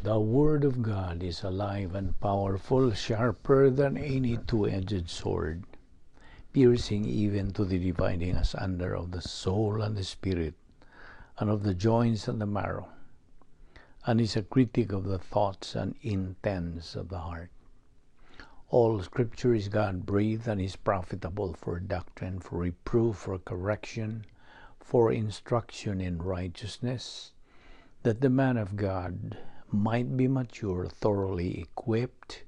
The Word of God is alive and powerful, sharper than any two-edged sword, piercing even to the dividing asunder of the soul and the spirit, and of the joints and the marrow, and is a critic of the thoughts and intents of the heart. All Scripture is God-breathed and is profitable for doctrine, for reproof, for correction, for instruction in righteousness, that the man of God might be mature, thoroughly equipped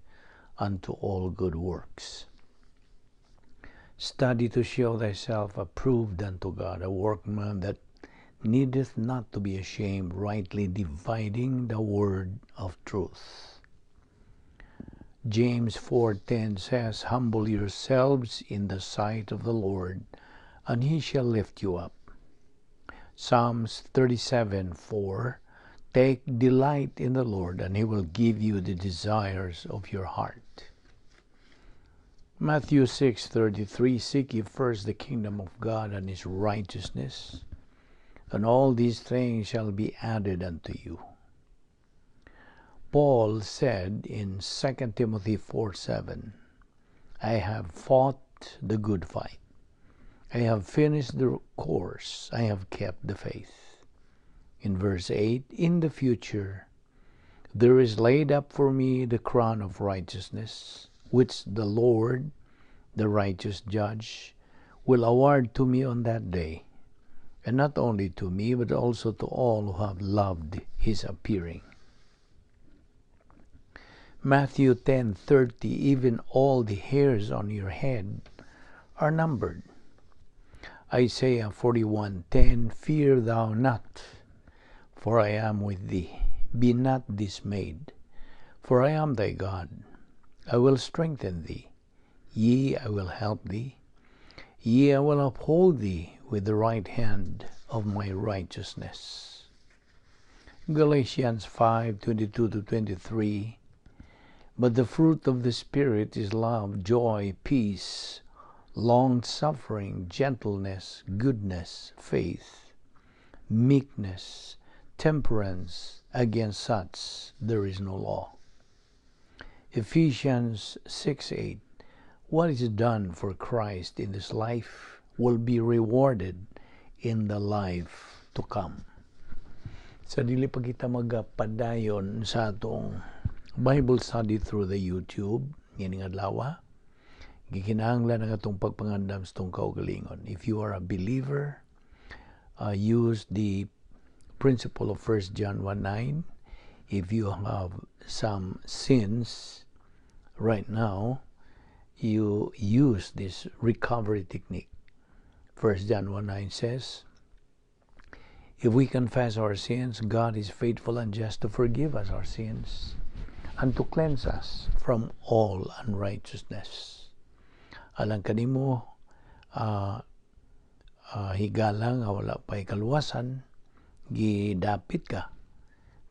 unto all good works. Study to show thyself approved unto God, a workman that needeth not to be ashamed, rightly dividing the word of truth. James 4:10 says, Humble yourselves in the sight of the Lord, and he shall lift you up. Psalms 37:4, Take delight in the Lord, and he will give you the desires of your heart. Matthew 6:33, Seek ye first the kingdom of God and his righteousness, and all these things shall be added unto you. Paul said in 2 Timothy 4:7, I have fought the good fight. I have finished the course. I have kept the faith. In verse 8, In the future there is laid up for me the crown of righteousness, which the Lord, the righteous judge, will award to me on that day, and not only to me, but also to all who have loved his appearing. Matthew 10:30, Even all the hairs on your head are numbered. Isaiah 41:10, Fear thou not, for I am with thee. Be not dismayed, for I am thy God. I will strengthen thee. Yea, I will help thee. Yea, I will uphold thee with the right hand of my righteousness. Galatians 5:22-23, But the fruit of the Spirit is love, joy, peace, long-suffering, gentleness, goodness, faith, meekness, temperance. Against such there is no law. Ephesians 6:8, What is done for Christ in this life will be rewarded in the life to come. Sa dili pa kita magpadayon sa atong Bible study through the YouTube, nganing adlaw, gikinahanglan ang atong pagpangandam sa itong kaugalingon. If you are a believer, use the principle of 1 John 1:9. If you have some sins right now, you use this recovery technique. 1 John 1:9 says, If we confess our sins, God is faithful and just to forgive us our sins and to cleanse us from all unrighteousness. Alang kanimo, higala nga wala pa'y kaluwasan, gidapit ka,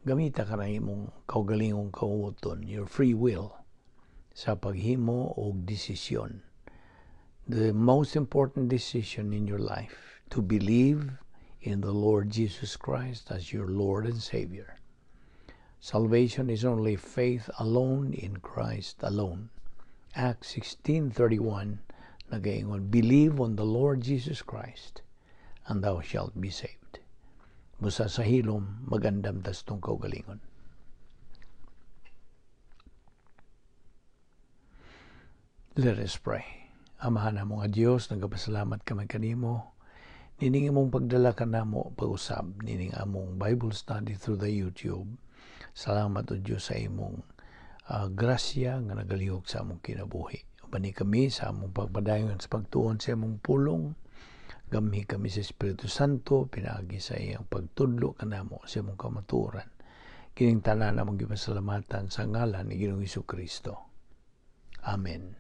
gamita ka na imong kaugalingong kauton, your free will, sa paghimo o desisyon. The most important decision in your life, to believe in the Lord Jesus Christ as your Lord and Savior. Salvation is only faith alone in Christ alone. Acts 16:31, nagaingon, Believe on the Lord Jesus Christ, and thou shalt be saved. Busa sa hilom, magandam tas tong kaugalingon. Let us pray. Amahan na mga Diyos, nagpasalamat kami kanimo. Nining among pagdala ka namo pag-usab, nining among Bible study through the YouTube. Salamat o Diyos sa imong grasya nga nagalihok sa among kinabuhi. Bani kami sa among pagpadayon sa pagtuon sa among pulong. Gamhi kami sa Espiritu Santo, pinagi sa iyang pagtudlo kanamo sa among kamatuoran. Kining tanan among gipasalamatan sa ngalan ni Ginoong Hesukristo. Amen.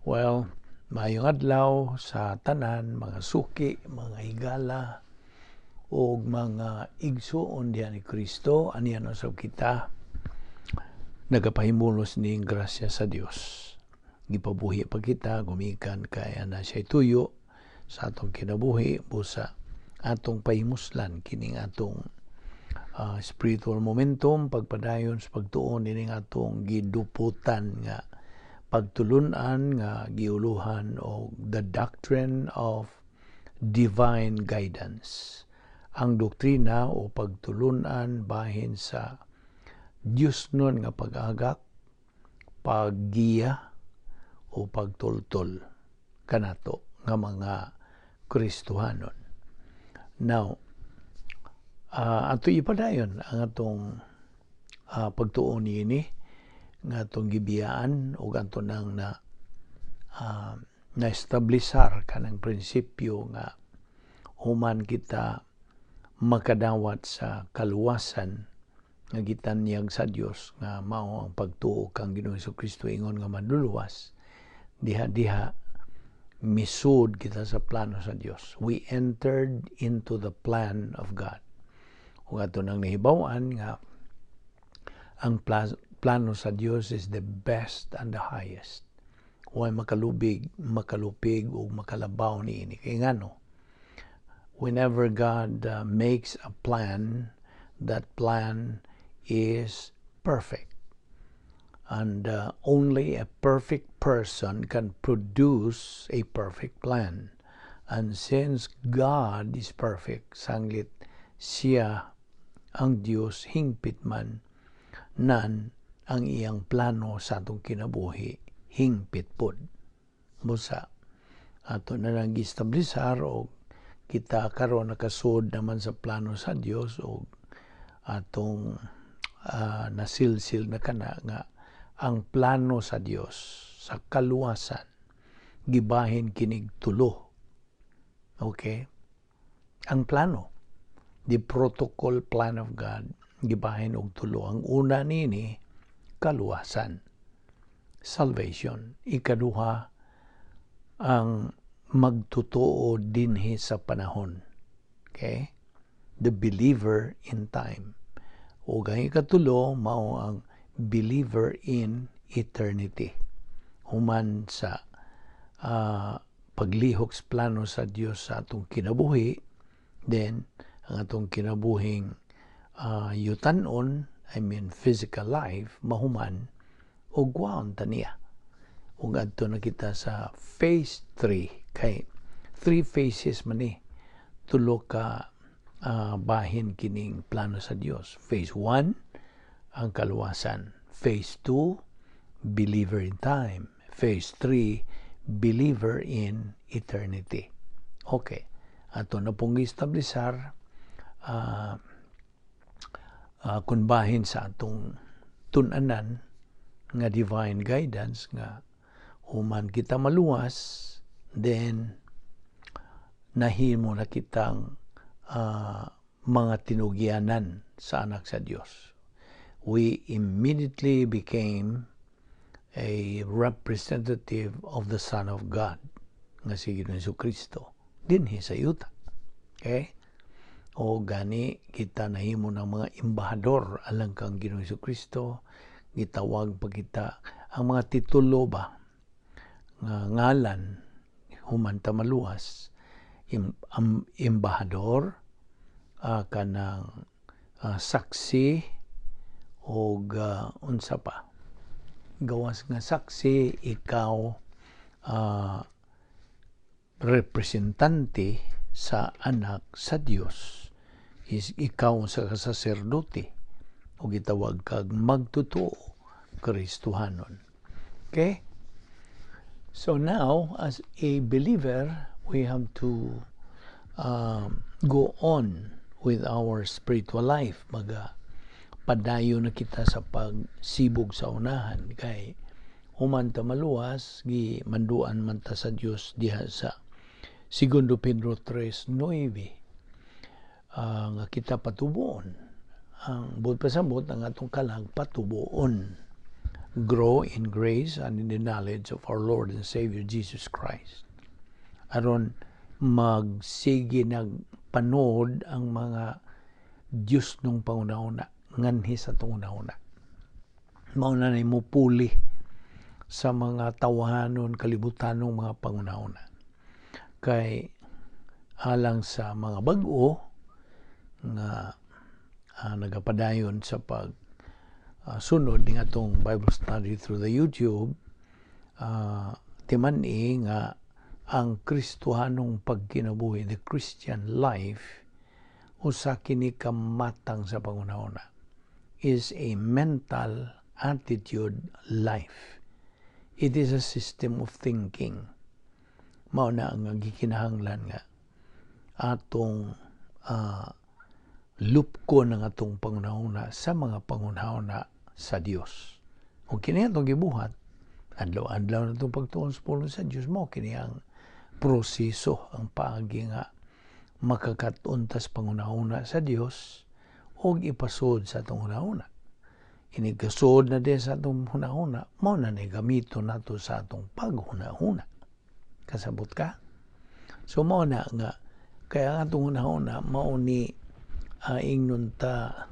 Well, maayong adlaw sa tanan, mga suki, mga higala, o mga igsuon diyan ni Kristo, aniyan usab kita, nagapahimulos ning grasya sa Dios. Gipabuhi pa kita, gumikan kaya na siya tuyo sa atong kinabuhi, busa atong pahimuslan, kining atong spiritual momentum pagpadayon sa pagtuon ining atong giduputan nga pagtulunan nga giuluhan og the doctrine of divine guidance. Ang doktrina o pagtulunan bahin sa Dios nun nga pag-agak, paggiya o pagtultol kanato nga mga Kristohanon. Now, ato ipadayon ang atong pagtuon ini nga atong gibiyaan o ato nang na-establisar kanang prinsipyo nga human kita makadawat sa kaluwasan nga gitanyag sa Dios nga mao ang pagtuo kang Ginoong Jesucristo ingon nga manluluwas diha misud kita sa plano sa Dios. We entered into the plan of God. Ug ato nang nahibaw-an nga ang plano sa Dios is the best and the highest. Huwag makalupig o makalabaw niini. Kaya ngano, whenever God makes a plan, that plan is perfect. And only a perfect person can produce a perfect plan. And since God is perfect, sanglit siya ang Diyos, hingpit man nan ang iyang plano sa atong kinabuhi, hingpit pod. Busa, ato na nang gistablisar o kita karon nakasud naman sa plano sa Diyos o atong nasilsil na kana nga ang plano sa Dios sa kaluwasan gibahin kinig tulo. Okay? Ang plano, the protocol plan of God gibahin og tulo. Ang una nini kaluwasan, salvation. Ikaduha ang magtotoo dinhi sa panahon. Okay? The believer in time. O ang ikatulo mao ang believer in eternity. Human sa paglihok sa plano sa Dios sa atong kinabuhi, then ang atong kinabuhing yutanon, I mean physical life, mahuman o gwaon taniya. Ug adto na kita sa phase 3 kay 3 phases man ni. Tulo ka bahin kining plano sa Dios. Phase 1 ang kaluwasan. Phase 2, believer in time. Phase 3, believer in eternity. Okay. Ato na pong establisar kung bahin sa atong tunanan nga divine guidance nga human kita maluwas, then nahimo na kitang mga tinugyanan sa anak sa Dios. We immediately became a representative of the Son of God, nga si Ginoong Jesucristo, dinhi sa yuta. Okay? O gani, kita nahimo ng mga embahador alang kang Ginoong Jesucristo, gitawag pa kita, ang mga titulo ba, nga ngalan, humanta maluwas, embahador, kanang saksi, o unsa pa gawas nga saksi, ikaw representante sa anak sa Dios, is ikaw sa saserdote o gitawag kag magtotoo Kristohanon. Okay, so now as a believer we have to go on with our spiritual life. Padayo na kita sa pagsibog sa unahan kay human ta maluwas gi manduan man ta sa Dios diha sa 2 Pedro 3:9 nga kita patubuon ang bud pasabot ang atong kalag patubuon, grow in grace and in the knowledge of our Lord and Savior Jesus Christ, aron magsige nagpanood ang mga Dios nung pangunahuna nganhi sa tunguna-una. Mauna na mupuli sa mga tawahanon, kalibutanong mga pangunahuna. Kay alang sa mga bag-o nga nagapadayon sa sunod ng atong Bible study through the YouTube, timani nga ang Kristohanong pagkinabuhi, the Christian life, usa kini kamatang sa pangunahuna, is a mental attitude life. It is a system of thinking. Mao na ang gikinahanglan nga atong lupko ng atong pangunahuna sa mga pangunahuna sa Dios. O kini atong gibuhat, adlaw-adlaw na itong pagtuon sa pulong sa Diyos mo, kini ang proseso, ang paagi nga makakatuntas pangunahuna sa Diyos o ipasod sa atong hunahuna. Inigasod na din sa atong hunahuna, mo na gamito nato sa atong paghunahuna. Kasabot ka? So mo na nga, kaya ang atong hunahuna, mao ni ingnon ta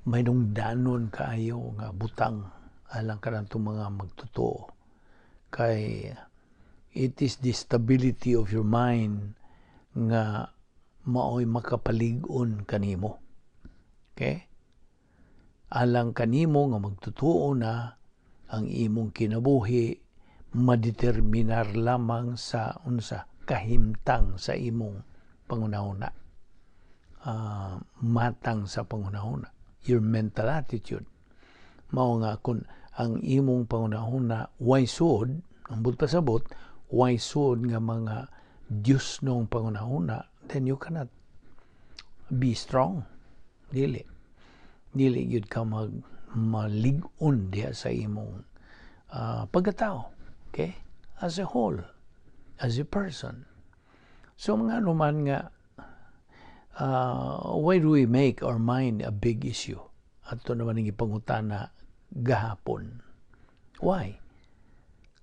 may nung danon kaayo nga butang alang ka na itong mga magtotoo. Kay it is the stability of your mind nga mao'y makapalig-on kanimo. Okay? Alang kanimo nga magtotoo na ang imong kinabuhi madeterminar lamang sa unsa kahimtang sa imong pangunahuna. Matang sa pangunahuna. Your mental attitude. Mao nga kung ang imong pangunahuna way sud, ang pasabot, way sud nga mga Diyos nung pangunahuna, then you cannot be strong. Dili yun ka malig-on diya sa imong pagkatao. Okay? As a whole, as a person. So mga naman nga, why do we make our mind a big issue? At ito naman ang ipangutana gahapon. Why?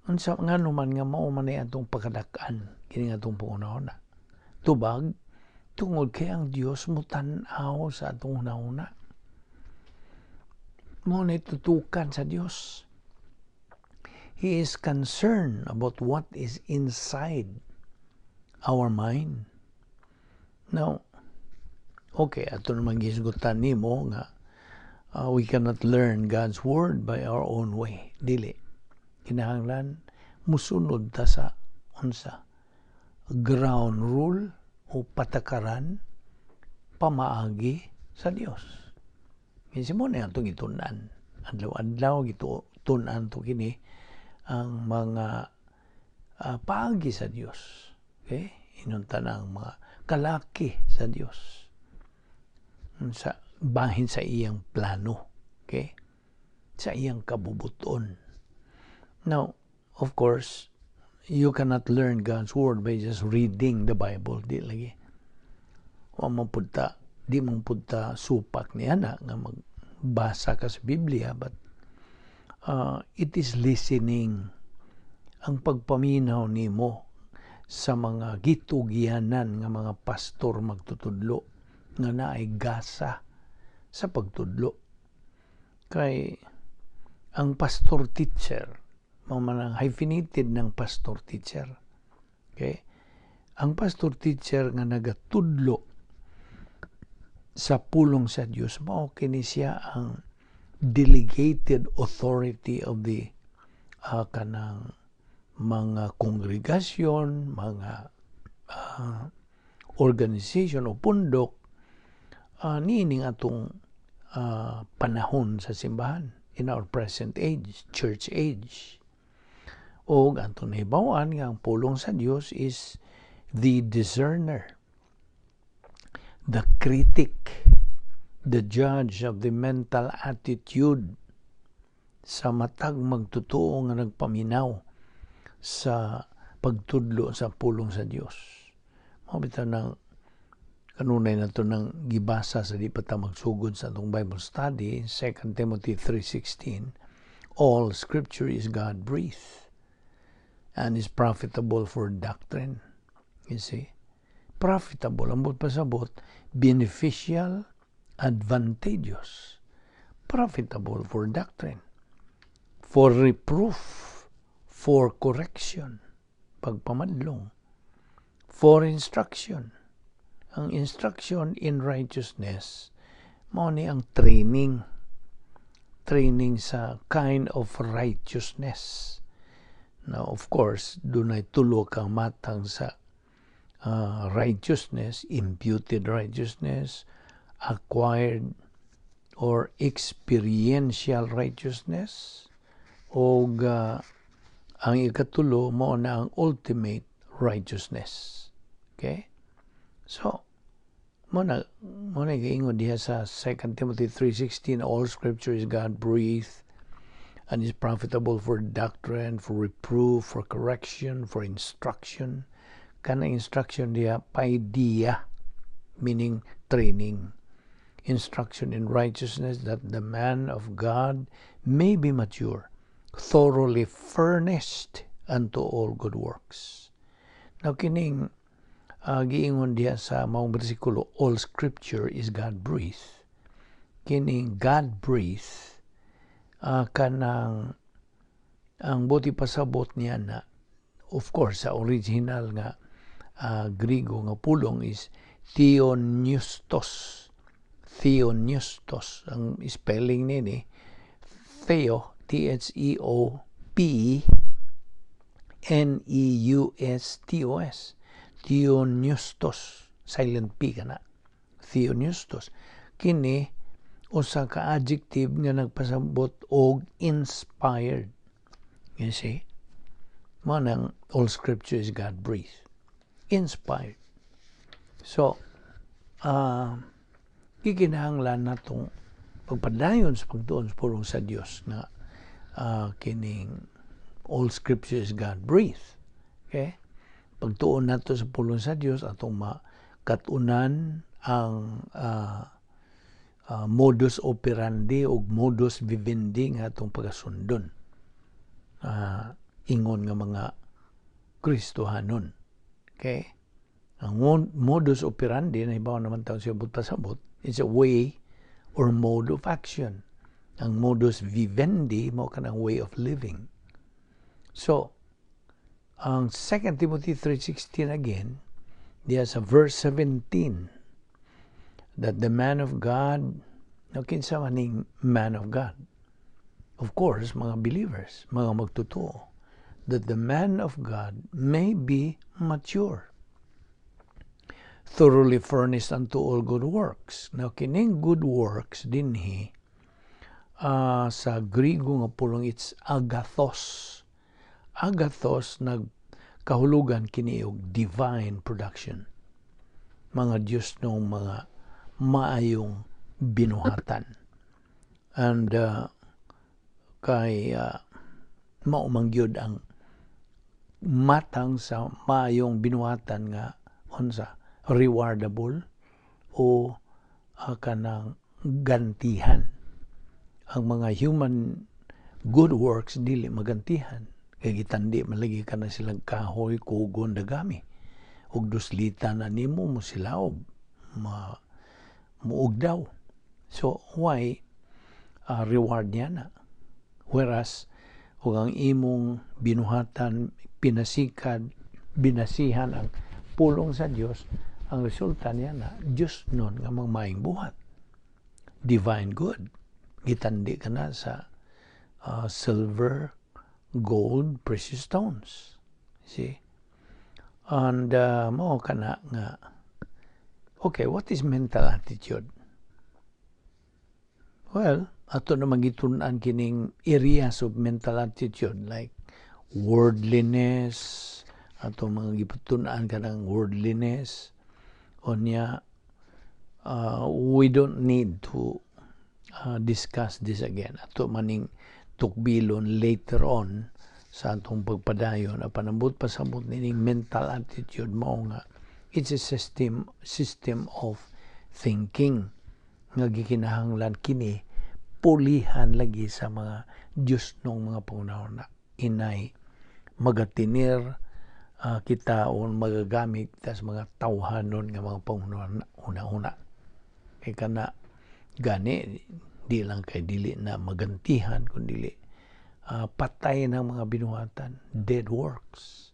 Unsa nga naman nga mao man atong pagkadakan kini nga atong pangunahuna. Tubag tungod kay ang Dios mutan-aw sa atong hunahuna. Mo na tutukan sa Dios. He is concerned about what is inside our mind. Now, okay, ato naman gisgutan nimo nga we cannot learn God's Word by our own way. Dili. Kinahanglan musunod ta sa unsa ground rule o patakaran pamaagi sa Dios. Minsan mo na itong itunan. Adlaw-adlaw itunan to kini ang mga paagi sa Dios. Okay? Inunta na ang mga kalaki sa Dios. Sa bahin sa iyang plano. Okay? Sa iyang kabubuton. Now, of course, you cannot learn God's Word by just reading the Bible. Di lagi. Di mong punta supak niya na nga magbasa ka sa Biblia, but it is listening. Ang pagpaminaw nimo sa mga gitugianan nga mga pastor magtutudlo nga naay gasa sa pagtudlo. Kay ang pastor teacher, mga hyphenated ng pastor teacher. Okay? Ang pastor teacher nga nagatudlo sa pulong sa Dios, mao kini siya ang delegated authority of the kanang mga kongregasyon, mga organization o pundok niining atong panahon sa simbahan in our present age, church age. O atong nahibawan nga ang pulong sa Dios is the discerner, the critic, the judge of the mental attitude sa matag magtotoo nga nagpaminaw sa pagtudlo sa pulong sa Dios. Mabitaw ng kanunay na ito ng gibasa sa di pa ta magsugod sa itong Bible study, 2 Timothy 3:16, all scripture is God-breathed and is profitable for doctrine. You see? Profitable, ambot pasabot, beneficial, advantageous, profitable for doctrine, for reproof, for correction, pagpamadlong, for instruction. Ang instruction in righteousness, mao ni ang training sa kind of righteousness. Now, of course, dunay tulo kang matang sa righteousness, imputed righteousness, acquired or experiential righteousness, o ang ikatulo mo na ang ultimate righteousness. Okay? So, mo na giingon diha sa 2 Timothy 3:16, all scripture is God-breathed and is profitable for doctrine, for reproof, for correction, for instruction. Kanang instruction diha paidia, meaning training. Instruction in righteousness, that the man of God may be mature, thoroughly furnished unto all good works. Now kining giingon diha sa maong bersikulo, all scripture is God-breathed. Kining God-breathed, kanang ang buti pasabot niya na, of course, sa original nga Griego nga pulong is theopneustos. Theopneustos. Ang spelling nini, Theo, Theopneustos. Theopneustos. Silent P ka na. Theopneustos. Kini, usa ka adjective nga nagpasabot og inspired. You see? Manang all scripture is God-breathed. Inspired. So, gikinahanglan natong pagpadayon sa pagtuon sa pulong sa Dios na kining all scripture is God-breathed. Okay? Pagtuon nato sa pulong sa Dios atong makatunan ang modus operandi o modus vivendi nga atong pagasundon. Ingon nga mga Kristohanon. Okay? Ang modus operandi, na ibaw naman tayo siya pasabot, it's a way or mode of action. Ang modus vivendi, mo ka ng way of living. So, ang 2 Timothy 3:16 again, diya sa verse 17, that the man of God, kinsa maning man of God? Of course, mga believers, mga magtotoo, that the man of God may be mature, thoroughly furnished unto all good works. Now, kining good works dinhi, sa Griego nga pulong, it's agathos. Agathos, nagkahulugan kini og divine production. Mga Diyos nung mga maayong binuhatan. And kay maumangyod ang matang sa maayong binuhatan nga unsa rewardable o kanang gantihan. Ang mga human good works dili magantihan. Kay gitandi malagi ka na silang kahoy, kugon, dagami. Ug duslita na nimo mo silaob. Muugdaw. So, why reward niya na? Whereas, kung ang imong binuhatan, binasihan ang pulong sa Diyos, ang resulta niya na, Diyos nun nga maing buhat. Divine good. Gitandi ka na sa silver, gold, precious stones. See? And mo ka na nga, okay, what is mental attitude? Well, ato na magitunan kining areas of mental attitude like worldliness, ato mga gitunan ka ng worldliness, o niya, we don't need to discuss this again. Ato maning tukbilon later on sa atong pagpadayon apan ambot pasabot nining mental attitude mo nga it's a system of thinking nga gikinahanglan kini pulihan lagi sa mga Diyos nung mga pangunahon na inay magatinir kita o magagamit tas mga tawhanon nga mga pangunahon una-una kay kana gani di lang kay dili na magantihan kundi patay ng mga binuhatan, dead works.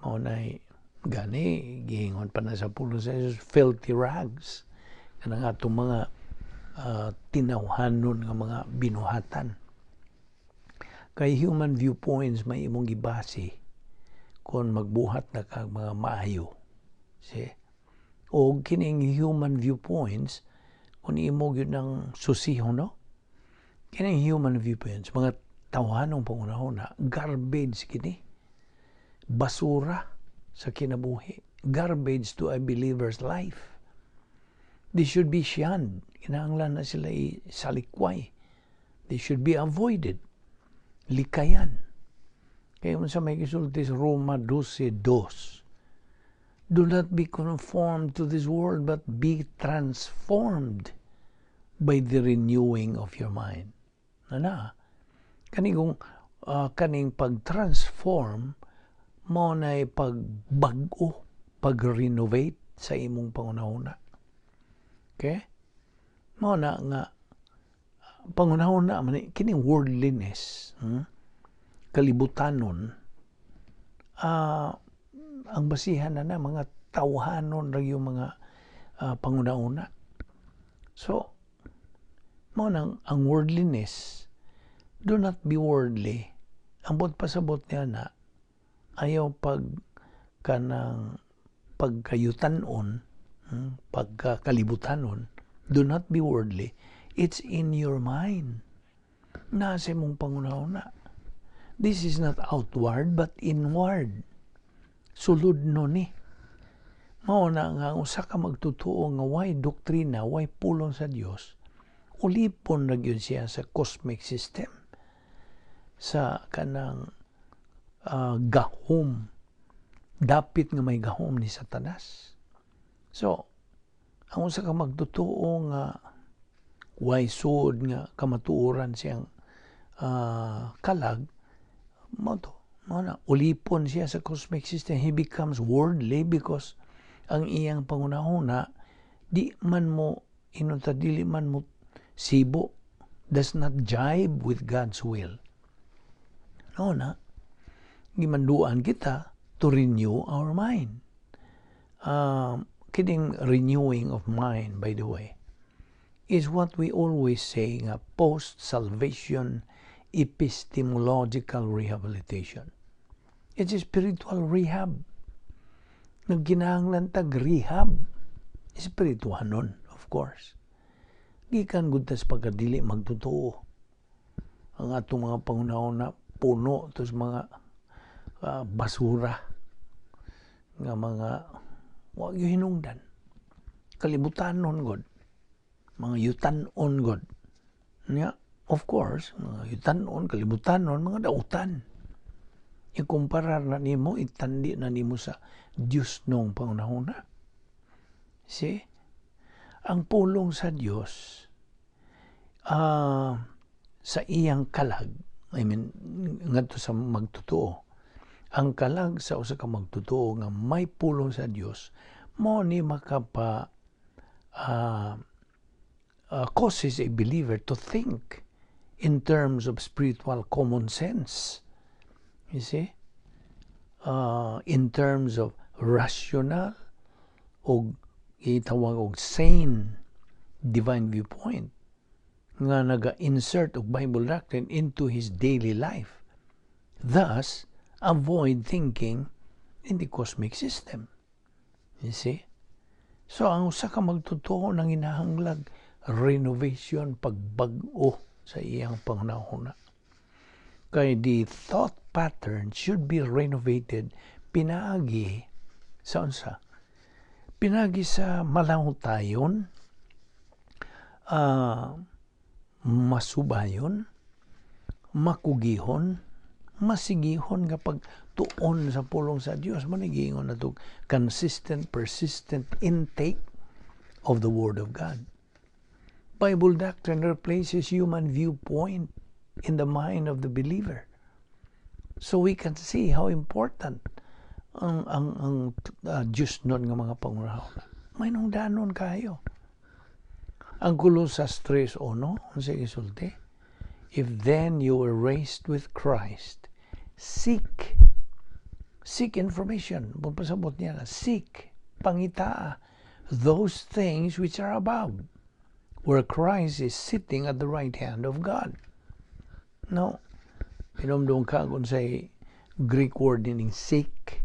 Maunay gani giingon pa na sa pulong sa Jesus, filthy rags. Kanang atong mga tinawhanon nga mga binuhatan. Kay human viewpoints may imong gibase kung magbuhat na kag mga maayo. O kining human viewpoints kung imo gyud ng susihon, no? Kining human viewpoints, mga tawhanong pangunahuna, garbage kini. Basura sa kinabuhi. Garbage to a believer's life. They should be shunned. Kinahanglan na sila isalikway. They should be avoided. Likayan. Kaya mo sa may gisulti sa Roma 12:2. Do not be conformed to this world, but be transformed by the renewing of your mind. Kaning pag-transform mo na pagbago, pag-renovate sa imong pangunahuna. Okay? Mo na nga pangunahuna man kining worldliness, kalibutanon, ang basihan na mga tawhanon ra yung mga pangunahuna. So mo nang ang worldliness, do not be worldly. Ambot pasabot niya na ayaw pagkayutanon, pagkakalibutanon. Do not be worldly. It's in your mind. Nasa mong pangunahuna. This is not outward but inward. Sulod no ni. Mao na nga usa ka magtutuo nga way doktrina, way pulong sa Dios. Ulipon ra gyud siya sa cosmic system. Sa kanang gahom. Dapit nga may gahom ni Satanas. So, ang usa ka magtutuo nga way sud nga kamatuoran siyang kalag, mo na ulipon siya sa cosmic system. He becomes worldly because ang iyang pangunahuna dili man mo sibo, does not jibe with God's will. No na, gimanduan kita to renew our mind. Kidding renewing of mind, by the way, is what we always say nga post-salvation epistemological rehabilitation. It's a spiritual rehab. Nagginahanglan tag rehab. Spirituanon, of course. Gikan gud tas pagkadili magtotoo. Ang atong mga pangunahon na puno tos mga basura nga mga wa gyud hinungdan. Kalibutanon god. Mga yutanon god. Nya, of course, mga yutanon, kalibutanon, mga dautan. Ikumparar na nimo, itandi na nimo sa Diyos nung pangunahuna. See? Ang pulong sa Diyos sa iyang kalag, ngadto sa magtotoo, ang kalag sa usa ka magtotoo nga may pulong sa Diyos, mo ni makapa causes a believer to think in terms of spiritual common sense. You see? In terms of rational o itawag og sane divine viewpoint nga naga-insert og Bible doctrine into his daily life. Thus, avoid thinking in the cosmic system. You see? So, ang usa ka magtotoo nang hinahanglag renovation, pagbag-o sa iyang pangunahuna. Kay the thought pattern should be renovated pinaagi sa unsa? Pinagi sa malahutayon, masubayon, makugihon, masigihon nga pagtuon sa pulong sa Dios. Manigingon na ito consistent, persistent intake of the Word of God. Bible doctrine replaces human viewpoint in the mind of the believer. So we can see how important ang Diyos nun nga mga pangunahon. May nung danon kayo. Ang Colossus 3:1, sige sulti, if then you were raised with Christ, seek information. Pasabot niya na, seek, pangitaa, those things which are above, where Christ is sitting at the right hand of God. Now, pinumdong ka kung say Greek word nining seek,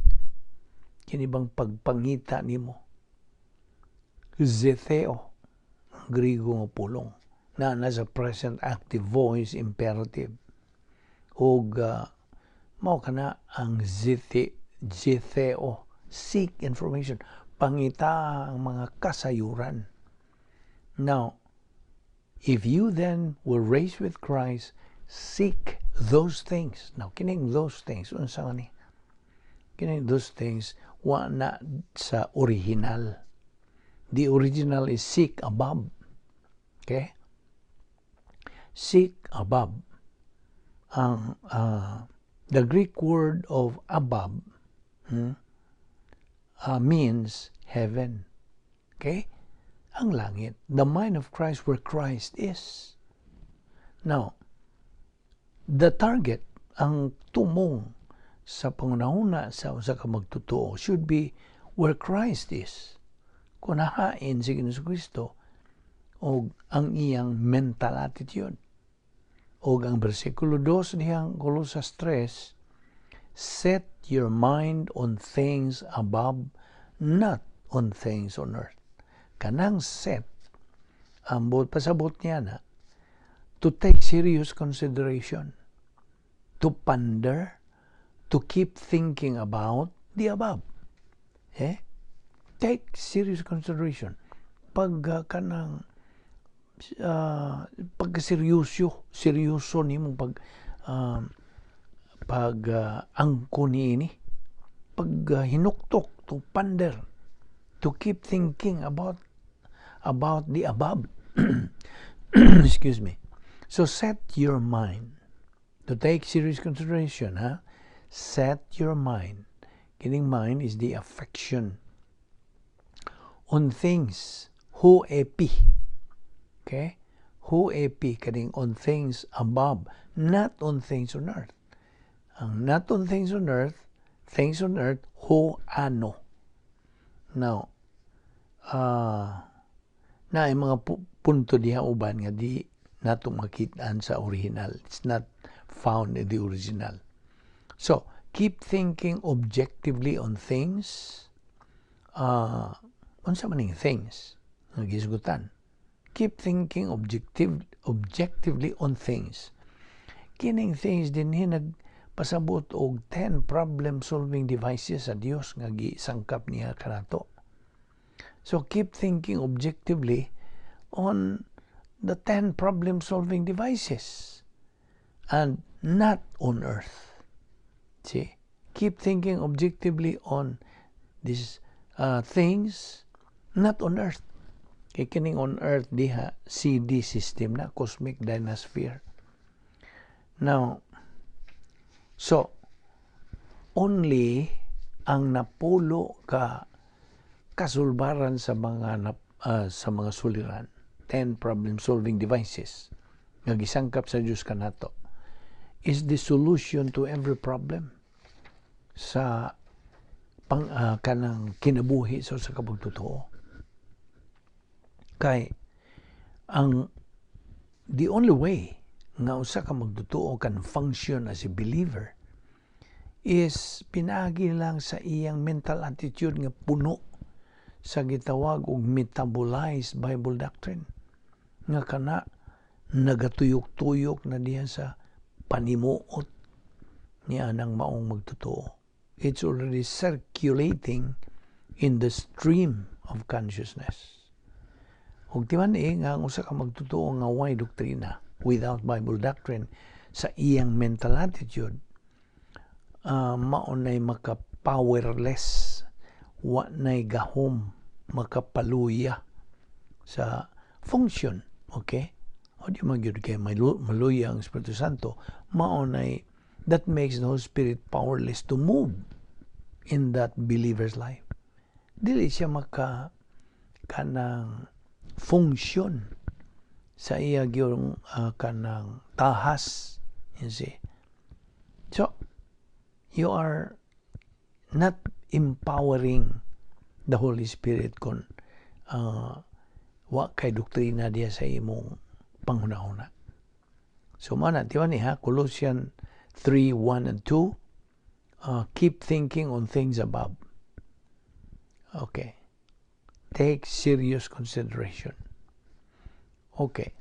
kinibang pagpangita nimo. Zetheo, Grigo nga pulong, na nasa present active voice imperative. O mao kana ang zetheo, seek information, pangita ang mga kasayuran. Now, if you then were raised with Christ, seek those things. Now, kining those things, unsa man ni? Kining those things, wa na sa original. The original is seek above. Okay? Seek above. The Greek word of above means heaven. Okay? Ang langit. The mind of Christ where Christ is. Now, the target, ang tumong sa pangunahuna sa usa ka magtotoo should be where Christ is. Kung nahain si Kristo o ang iyang mental attitude. O ang versikulo 2 diyang Colossus 3, set your mind on things above, not on things on earth. Kanang set, ang pasabot niya na, to take serious consideration, to ponder, to keep thinking about the above. Take serious consideration. Kanang seryoso nimo angko niini, hinuktok, to ponder, to keep thinking about the above. Excuse me. So set your mind to take serious consideration. Set your mind. Kining mind is the affection on things who epi. Okay? Who epi, kaning on things above, not on things on earth. Ang not on things on earth, who ano. Now, na ay mga punto diha uban nga di nato makitaan sa original. It's not found in the original. So, keep thinking objectively on things. Unsa maning things? Nagisgutan. Keep thinking objectively on things. Kining things din nagpasabot og 10 problem-solving devices sa Dios nga gisangkap niya kanato. So keep thinking objectively on the 10 problem-solving devices and not on earth. See? Keep thinking objectively on these things, not on earth. Kaya kining on earth diha CD system na, cosmic dynasphere. Now, so only ang napulo ka kasulbaran sa mga suliran, 10 problem solving devices nga gisangkap sa Dios kanato is the solution to every problem sa kanang kinabuhi sa kabugtotoo. Kay the only way nga usa ka magtotoo kan function as a believer is pinaagi lang sa iyang mental attitude nga puno sa gitawag og metabolized Bible doctrine nga kana nagatuyok-tuyok na diha sa panimuot niya nang maong magtotoo. It's already circulating in the stream of consciousness. Ug timan nga usa ka magtotoo nga way doktrina without Bible doctrine sa iyang mental attitude, maunay maka-powerless, wa nay gahom, makapaluya sa function. Okay? O di magyud kay maluya ang Espiritu Santo, maunay that makes the Holy Spirit powerless to move in that believer's life. Dili siya kanang function sa iya gyung kanang tahas, you see. So you are not empowering the Holy Spirit kon Wa kay doktrina diya sa imong panghuna-huna. So mana tiwan ni ha, Colossians 3:1 and 2, keep thinking on things above. Okay. Take serious consideration. Okay.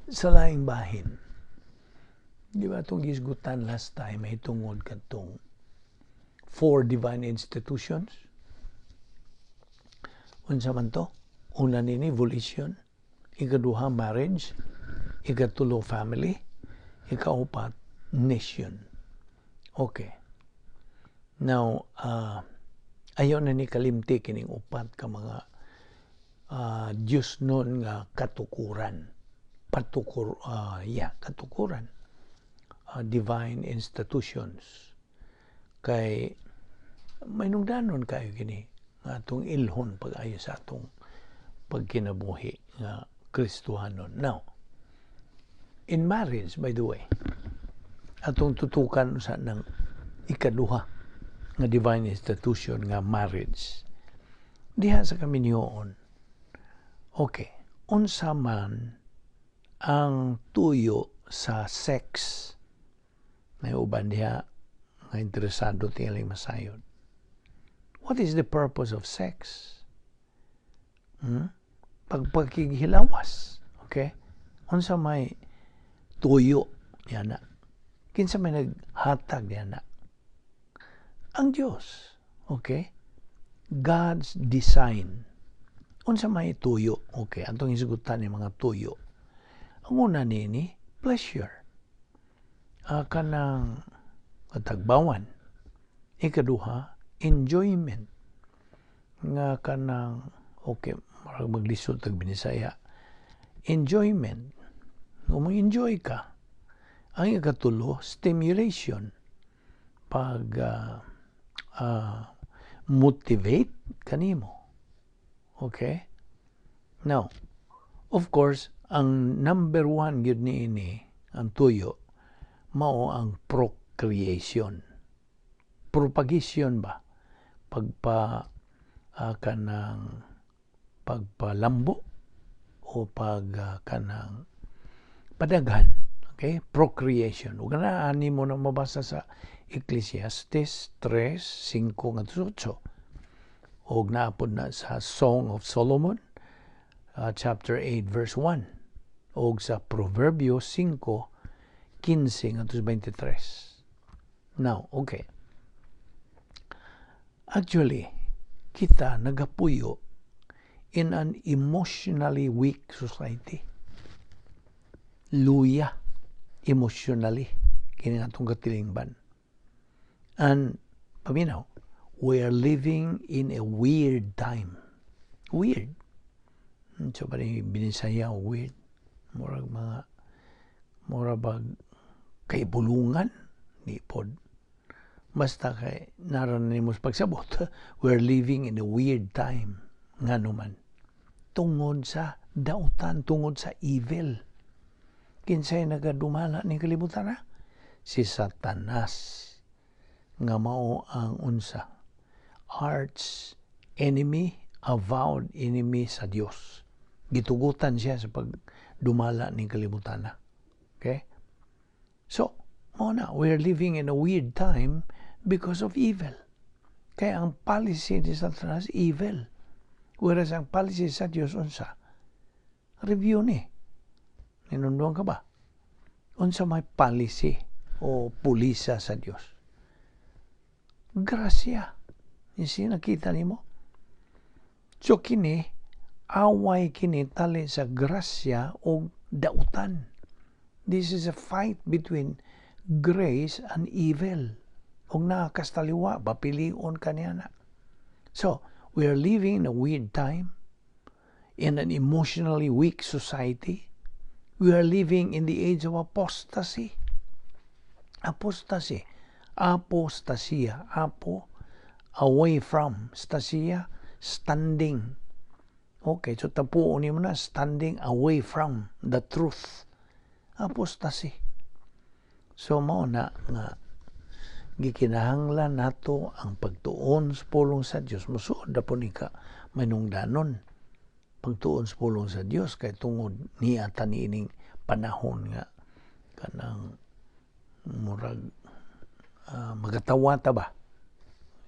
Sa laing bahin, di ba itong gisgutan last time ay tungod katong 4 divine institutions? Unsa man to? Una nini, volition. Ikaduha, marriage. Ikatulo, family. Ikaupat, nation. Okay. Now, ayaw na ni kalimti kining upat ka mga Diyos nun nga katukuran. Katukuran. Divine institutions. Kay may nungdanon kayo kini nga atong ilhon pag-ayo sa atong pagkinabuhi nga Kristohanon. Now, in marriage, by the way, atong tutukan sa ng ikaduha nga divine institution nga marriage. Diha sa kami niyoon. Okay, unsa man ang tuyo sa sex? May uban diha nga interesado tiling masayod. What is the purpose of sex? Pagpaghilawas. Okay? Unsa may tuyo yana? Kinsa may naghatag yana? Ang Diyos. Okay? God's design. Unsa may tuyo? Okay, antong isgutan ni mga tuyo. Ang una nini, pleasure. Kanang katagbawan. Ikaduha, enjoyment. Nga kanang, okay, maglisod tag Binisaya. Enjoyment. Enjoy ka. Ang ikatulo, stimulation. Motivate kanimo. Okay? Now, of course, ang number one yun ni ang tuyo, mao ang procreation. Propagation ba? Kanang pagpalambo o kanang padaghan. Okay? Procreation. Ug ani mo na mabasa sa Ecclesiastes 3:5-8. Og naapod na sa Song of Solomon, chapter 8, verse 1. Og sa Proverbios 5:15-23. Now, okay. Actually, kita nagapuyo in an emotionally weak society. Luya emotionally kini atong katilingban. And paminaw, we are living in a weird time. Weird. So pa rin Binisaya, weird. Murag kaibulungan ni pod. Basta kay naranin mo sa pagsabot, we're living in a weird time. Nga naman. Tungod sa dautan, tungod sa evil. Kinsay nagadumala ni kalibutan na? Si Satanas. Nga mao ang unsa. Arch enemy, avowed enemy sa Dios. Gitugutan siya sa pagdumala ni kalibutan na. Okay? So, we're living in a weird time because of evil. Kaya ang policy ni Satanas, evil. Whereas ang policy sa Diyos, unsa? Review ni. Ninunduan ka ba? Unsa may policy o pulisa sa Diyos? Grasya. Yung nakita ni mo? So kini, away kini tali sa grasya o dautan. This is a fight between grace and evil. Kung nakakastaliwa, papilion ka niya na. So, we are living in a weird time, in an emotionally weak society. We are living in the age of apostasy. Apostasy. Apostasia. Away from. Stasia, standing. Okay, so tapuon mo na, standing away from the truth. Apostasy. So, mao na nga gikinahanglan nato ang pagtuon sa pulong sa Dios. Musuod na po ni ka manungdanon pagtuon sa pulong sa Dios kay tungod niya tanining panahon nga kanang murag magatawa ta ba,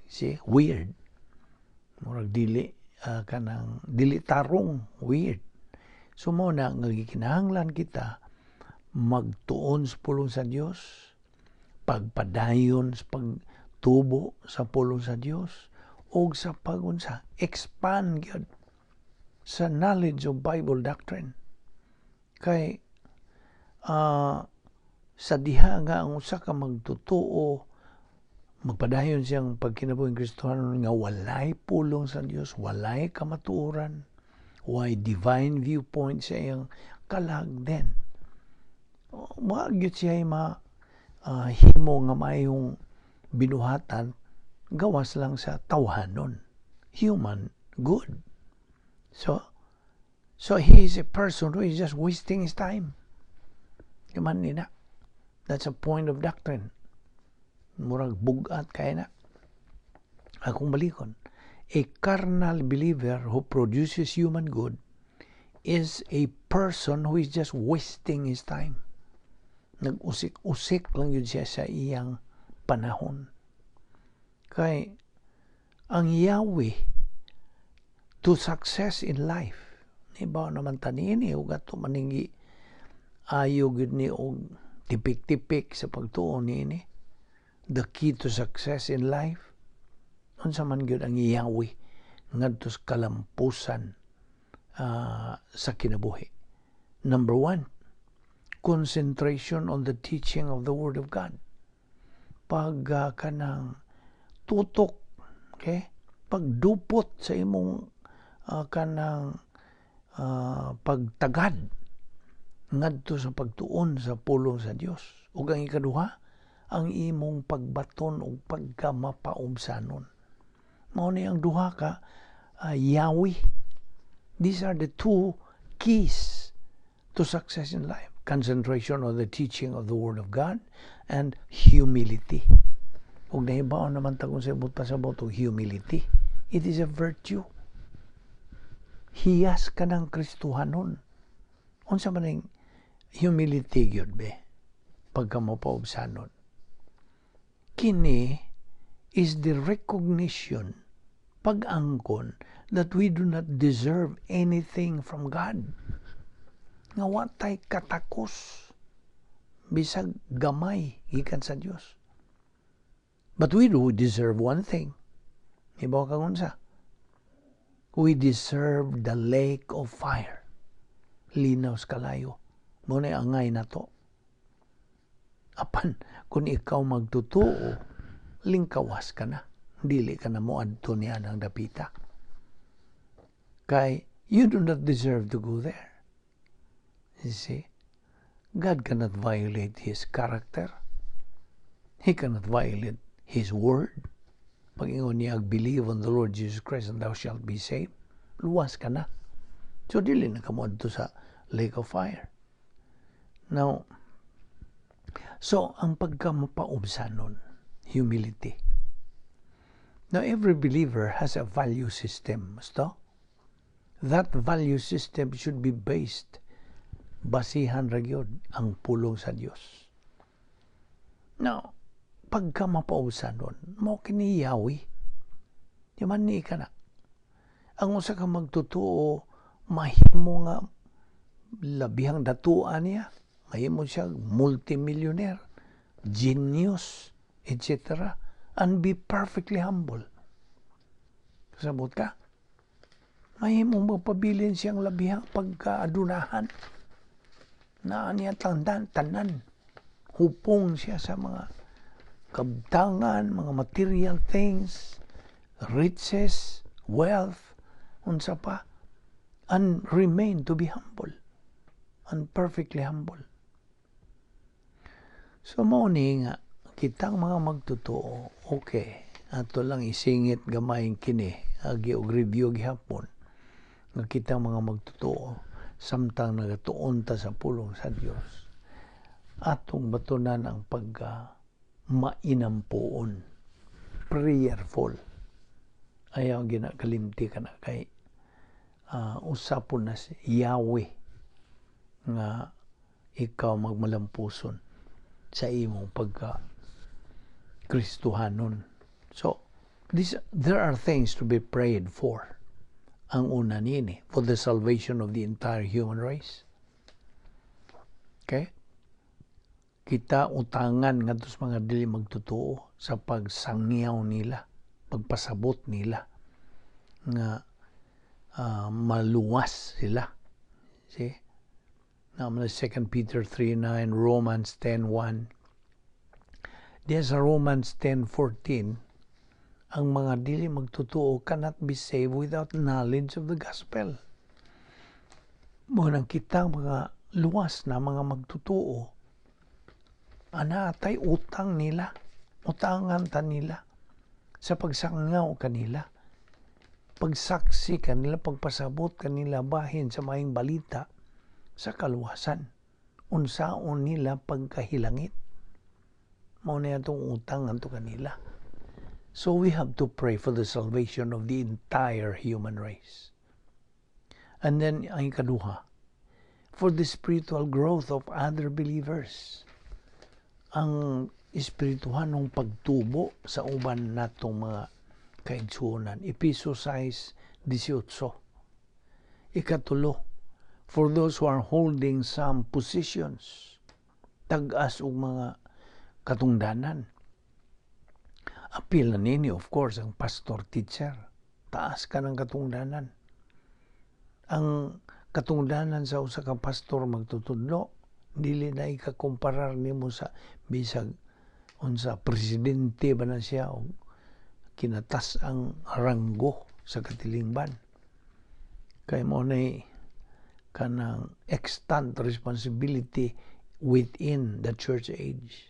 see, weird, murag kanang dili tarong, weird. So mo na nga gikinahanglan kita magtuon sa pulong sa Dios, pagpadayon sa pagtubo sa pulong sa Dios, o sa pagunsa expand gyud sa knowledge of Bible doctrine. Kay sa diha nga ang usa ka magtutuo, magpadayon siyang pagkinabuhing Kristohanon nga walay pulong sa Dios, walay kamatuoran, walay divine viewpoint sa iyang kalag, then wag gyud siya himo nga mayong binuhatan gawas lang sa tawhanon, human good. So he is a person who is just wasting his time. Yaman nina. That's a point of doctrine. Murag bugat kaya na. Akong balikon. A carnal believer who produces human good is a person who is just wasting his time. Nag-usik-usik lang yun siya sa iyang panahon. Kay ang Yahweh to success in life, iba naman tanini o gato maningi ayo gud ni og tipik-tipik sa pagtuon ni the key to success in life unsa man gyud ang Yahweh ngadto sa kalampusan sa kinabuhi. Number 1, concentration on the teaching of the Word of God. Pag kanang tutok, okay? Pagdupot sa imong kanang pagtagad ngadto sa pagtuon sa pulong sa Dios. Ug ang ikaduha, ang imong pagbaton ug pagkamapaubsanon. Mao ni ang duha ka Yahweh. These are the two keys to success in life. Concentration on the teaching of the Word of God and humility. Ug nahibaw naman tagong sa ibut pasabot og humility. It is a virtue. Hiyas ka ng Kristohanon. Unsa man ang humility gyud be? Pagka mapaubsanon. Kini is the recognition, pag-angkon, that we do not deserve anything from God. Nga watay katakos bisag gamay gikan sa Dios. But we do deserve one thing. Ibaw ka unsa? We deserve the lake of fire. Linaw sa kalayo. Muna angay na to. Apan, kung ikaw magtutuo, lingkawas ka na. Dili ka na mo adto niya ng dapita. Kay, you do not deserve to go there. You see? God cannot violate His character. He cannot violate His word. Pag-ingon niya, believe on the Lord Jesus Christ and thou shalt be saved. Luwas ka na. So, dili na ka mo adto sa lake of fire. Now, so, ang pagkamapaubsanon, humility. Now, every believer has a value system. Basta? That value system should be based, basihan ra gyud ang pulong sa Dios. Now, pagkamapaubsanon, mo kini Yahweh. Di man ni ka na. Ang usa ka magtutuo, mahimo nga labihang datuan niya. Mahimo siya multimillionaire, genius, etc. And be perfectly humble. Kasabot ka? Mahimo magpabilin siyang labihang pagkaadunahan. Na niya tanan. Hupong siya sa mga kabtangan, mga material things, riches, wealth, unsa pa, and remain to be humble, and perfectly humble. So, morning, kitang mga magtutuo, okay, ato lang isingit gamayng kini, agi og review gihapon, nga kitang mga magtutuo, samtang nagatuon ta sa pulong sa Dios, atong batunan ang mainampuon, prayerful. Ayaw ginakalimti ka na kay usapon na si Yahweh nga ikaw magmalampuson sa imong pagka Kristohanon. So there are things to be prayed for. Ang una nini, for the salvation of the entire human race. Okay? Kita utangan nga sa mga dili magtotoo sa pagsangyaw nila, pagpasabot nila nga maluwas sila. See? Now, 2 Peter 3:9, Romans 10:1. Diya sa Romans 10:14, ang mga dili magtotoo cannot be saved without knowledge of the gospel. Munang kitang mga luwas na mga magtotoo, anatay utang nila, utangan ta nila sa pagsangyaw kanila, pagsaksi kanila, pagpasabot kanila bahin sa maayong balita sa kaluwasan, unsaon nila pagkahilangit, mao na itong utang anto kanila. So we have to pray for the salvation of the entire human race. And then ang ikaduha, for the spiritual growth of other believers. Ang espirituhan ng pagtubo sa uban natong mga kaigsuonan. Efesos 6:18. Ikatulo, for those who are holding some positions, tag-as og mga katungdanan. Apil na nini, of course, ang pastor teacher. Taas ka ng katungdanan. Ang katungdanan sa usa ka pastor magtutudlo, dili na ikakomparar nimo sa bisag unsa presidente ba na siya o kinatas ang ranggo sa katilingban. Kay mo na kanang extant responsibility within the church age.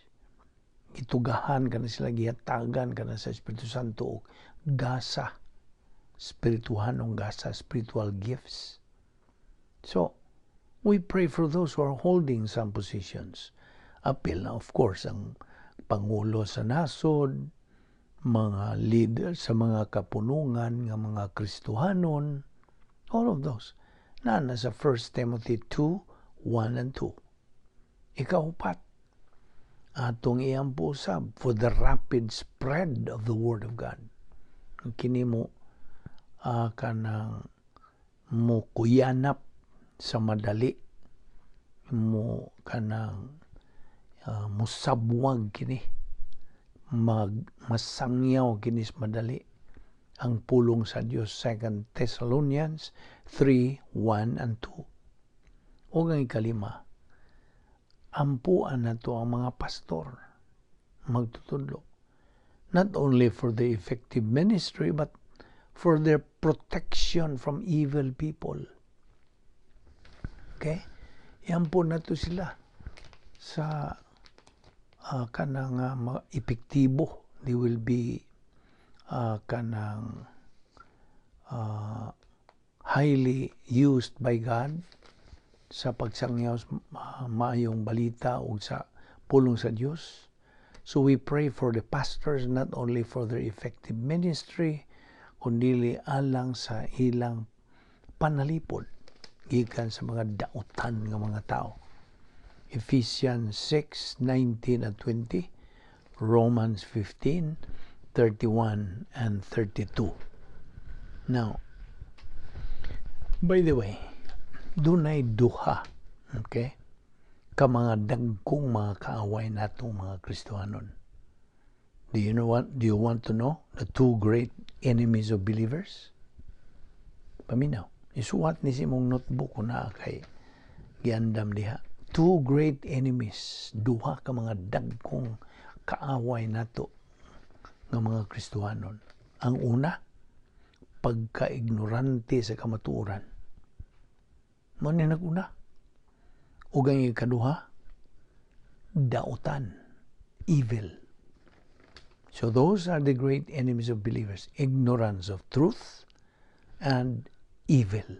Gitugahan ka na sila, gihatagan ka na sa Espiritu Santo o gasa, spirituhan o gasa, spiritual gifts. So, we pray for those who are holding some positions. Apil na, of course, ang Pangulo sa nasod, mga leader sa mga kapunungan ng mga Kristohanon, all of those. Na sa 1 Timothy 2:1 and 2. Ikaupat, atong iyampo usab for the rapid spread of the Word of God. Kini mo kanang mo kuyanap sa madali, mo kanang musabwag kini, masangyaw kini sa madali ang pulong sa Dios. 2 Thessalonians 3:1 and 2. O ang ikalima, ampuan na to ang mga pastor magtutudlo, not only for the effective ministry but for their protection from evil people. Okay? Iampo na to sila sa kanang epektibo. They will be kanang highly used by God sa pagsangyaw maayong balita o sa pulong sa Dios. So we pray for the pastors not only for their effective ministry, kundi alang sa ilang panalipod gikan sa mga dautan ng mga tao. Ephesians 6:19 and 20, Romans 15:31 and 32. Now, by the way, dunay duha, okay, ka mga dagkong mga kaaway natong mga Kristohanon. Do you want to know the two great enemies of believers? Paminaw. Isuwat ni si mong notebook ko na kay giandam diha. Two great enemies, duha ka mga dagkong kaaway nato ng mga Kristohanon. Ang una, pagka-ignorante sa kamatuoran. Mo ni nag-una. Ug ang ikaduha, dautan, evil. So those are the great enemies of believers, ignorance of truth and evil.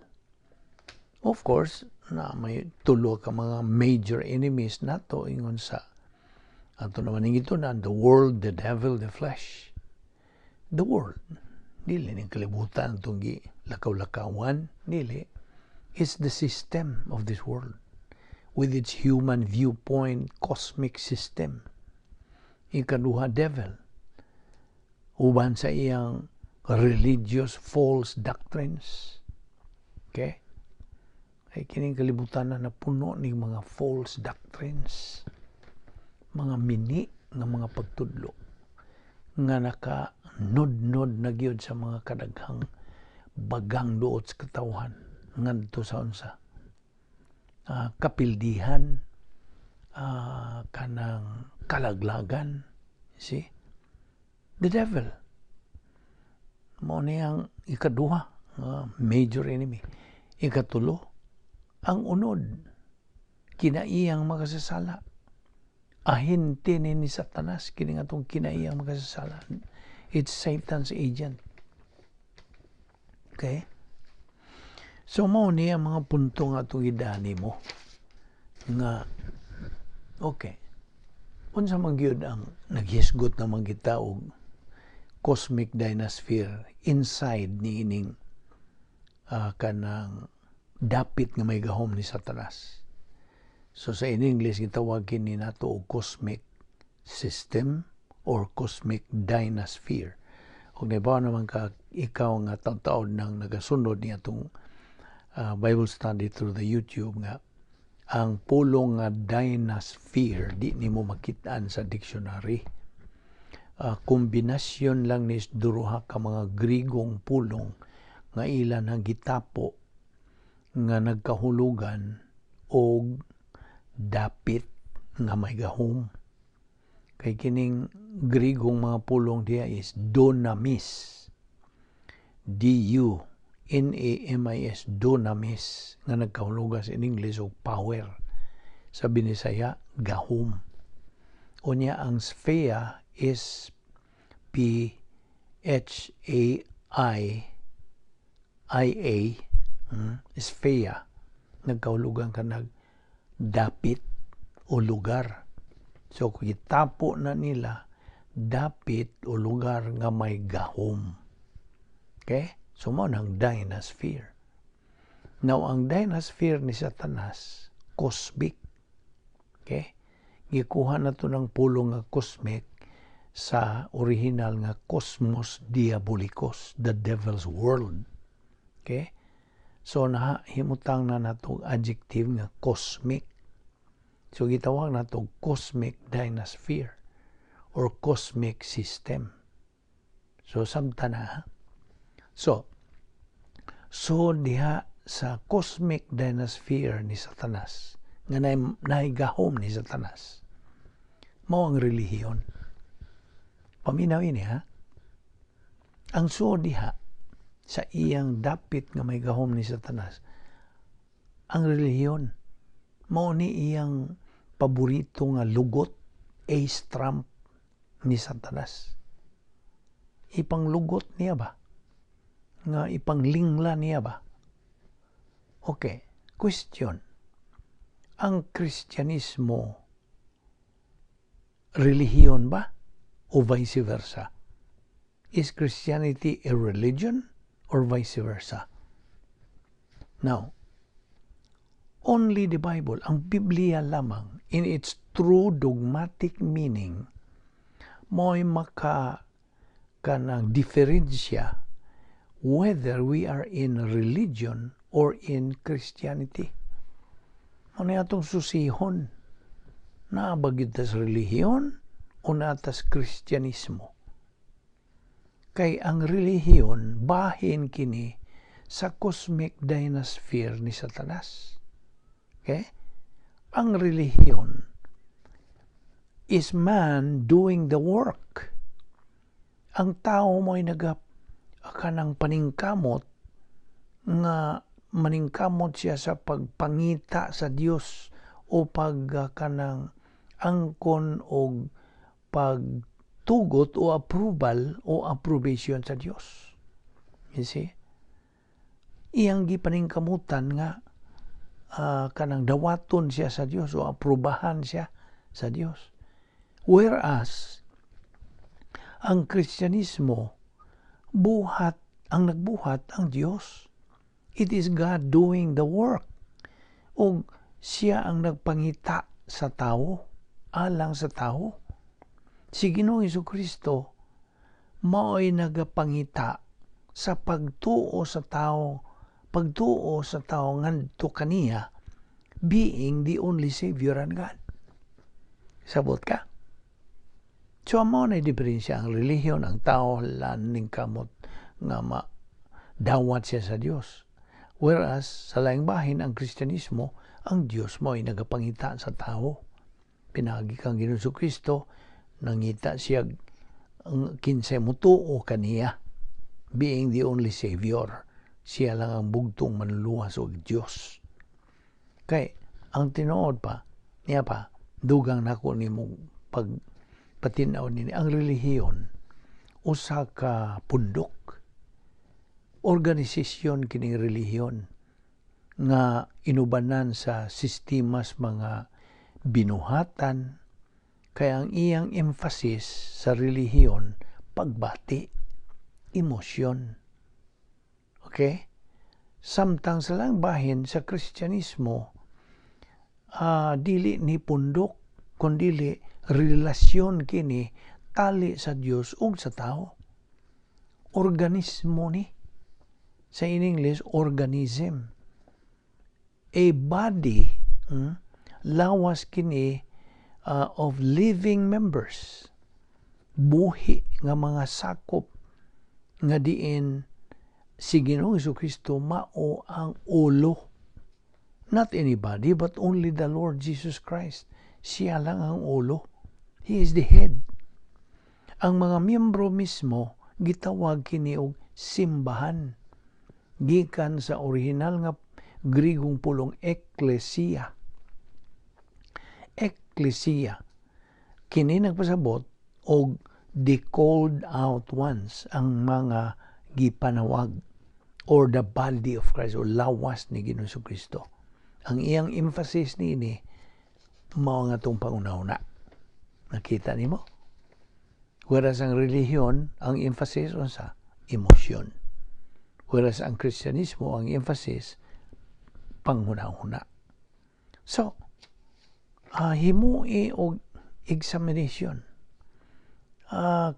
Of course, na may tulo ka mga major enemies nato ingon sa ato naman ito na the world, the devil, the flesh. The world. Dili ning kalibutan itong lakaw-lakawan. Dili. It's the system of this world with its human viewpoint, cosmic system. Ikaduha, devil. Uban sa iyang religious false doctrines. Okay? Ay kining kalibutan na puno ng mga false doctrines. Mga mini nga mga pagtudlo nga naka-nod-nod na gyud sa mga kadaghang bagang duot sa katawhan ngadto sa unsa. Kapildihan, kanang kalaglagan. See? The devil. Mao niyang ikaduha, major enemy. Ikatulo, ang unod, kinaiyang makasasala. Ahente ni Satanas, kini nga itong kinaiyang makasasala. It's Satan's agent. Okay? So, mao niya mga punto nga itong idani mo. Nga, okay. Unsa man gyud ang naghisgot naman kita og cosmic dynasphere inside ni ining kanang dapit nga may gahom ni Satanas. So sa in English gitawag kini nato og cosmic system or cosmic dynasphere. Ug nabaw naman ka ikaw nga taud-taud nang nagasunod ni atong Bible study through the YouTube nga ang pulong nga dynasphere di nimo makitaan sa dictionary. Kombinasyon lang ni duruha ka mga Grigong pulong nga ilan ang gitapo nga nagkahulugan og dapit nga may gahom. Kay kining Grigong mga pulong diya is dunamis. D-U-N-A-M-I-S, dunamis, nga nagkahulugan in English og power. Sa Binisaya, gahom. Unya ang sphere is P-H-A-I-I-A, sphere, nagkahulugan ka dapit o lugar. So, kung itapo na nila, dapit o lugar nga may gahom. Okay? So, mo nang dynasphere. Now, ang dynasphere ni Satanas, cosmic. Okay? Gikuha na to ng pulong nga cosmic sa original nga cosmos diabolicos, the devil's world. Okay? So, himutang na natong adjective nga cosmic. So, gitawag na to cosmic dynasphere or cosmic system. So, samtana ha? So, diha sa cosmic dynasphere ni Satanas, nga naigahom ni Satanas, mao ang relihiyon. Paminaw ini ha? Ang diha sa iyang dapit nga may gahom ni Satanas, ang relihiyon, mao ni iyang paborito nga lugot, ace trump ni Satanas. Ipanglugot niya ba? Nga ipanglingla niya ba? Okay, question. Ang Kristyanismo, relihiyon ba? O vice versa? Is Christianity a religion or vice versa? Now, only the Bible, ang Biblia lamang, in its true dogmatic meaning, mo'y kanang diferensya whether we are in religion or in Christianity. Ano atong susihon? Naabagid tas relihiyon o natas Kristyanismo? Kay ang relihiyon, bahin kini sa cosmic dynasphere ni Satanas. Okay? Ang relihiyon is man doing the work. Ang tao mo'y kanang paningkamot nga maningkamot siya sa pagpangita sa Dios o kanang angkon o pagtugot o approval o approbation sa Dios. You see? Iyang gipaningkamutan nga kanang dawaton siya sa Dios o aprubahan siya sa Dios. Whereas ang Kristyanismo ang nagbuhat ang Dios. It is God doing the work. O siya ang nagpangita sa tao, alang sa tao. Si Ginoong Jesucristo mao'y nagapangita sa pagtuo sa tao ngadto kaniya, being the only Savior and God. Sabot ka? So, amo na diferensya ang relihiyon, ang tao laning kamot nga dawat siya sa Dios. Whereas, sa laing bahin, ang Kristyanismo, ang Dios mo ay nagapangita sa tao. Pinagi kang Ginoong Jesucristo, nangita siya kinsay mutuo kaniya, being the only Savior. Siya lang ang bugtong manluwas o Diyos. Kay, ang tinuod pa, niya pa, dugang nako ni mong pagpatinaw nini, ang relihiyon, usa ka pundok, organisasyon kining relihiyon, nga inubanan sa sistemas mga binuhatan, kaya ang iyang emphasis sa relihiyon, pagbati, emosyon. Okay? Samtang sa lang bahin sa Kristyanismo, dili ni pundok, kundili relasyon kini tali sa Dios ug sa tao. Organismo ni. Sa in English, organism. A body, lawas kini of living members. Buhi nga mga sakop nga diin si Ginoong Jesucristo mao ang ulo. Not anybody, but only the Lord Jesus Christ. Siya lang ang ulo. He is the head. Ang mga miyembro mismo, gitawag kini og simbahan. Gikan sa original nga Grigong pulong ekklesia. Ekklesia. Kini nagpasabot og the called out ones, ang mga gipanawag, or the body of Christ, o lawas ni Ginoong Jesucristo. Ang iyang emphasis niini mao nga tong pangunahuna. Nakita nimo? Whereas ang relihiyon, ang emphasis sa emosyon. Whereas ang Kristyanismo, ang emphasis panghuna-huna. So, himui og examination.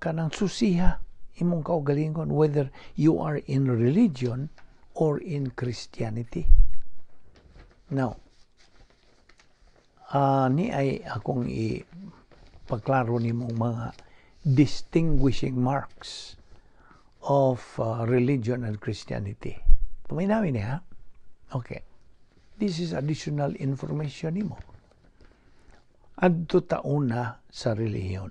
Kanang susiha imong kaugalingon whether you are in religion or in Christianity. Now, ni ay akong ipagklaro nimong mga distinguishing marks of religion and Christianity. Paminawin niya, ha? Okay. This is additional information nimo. Adto tauna sa relihiyon.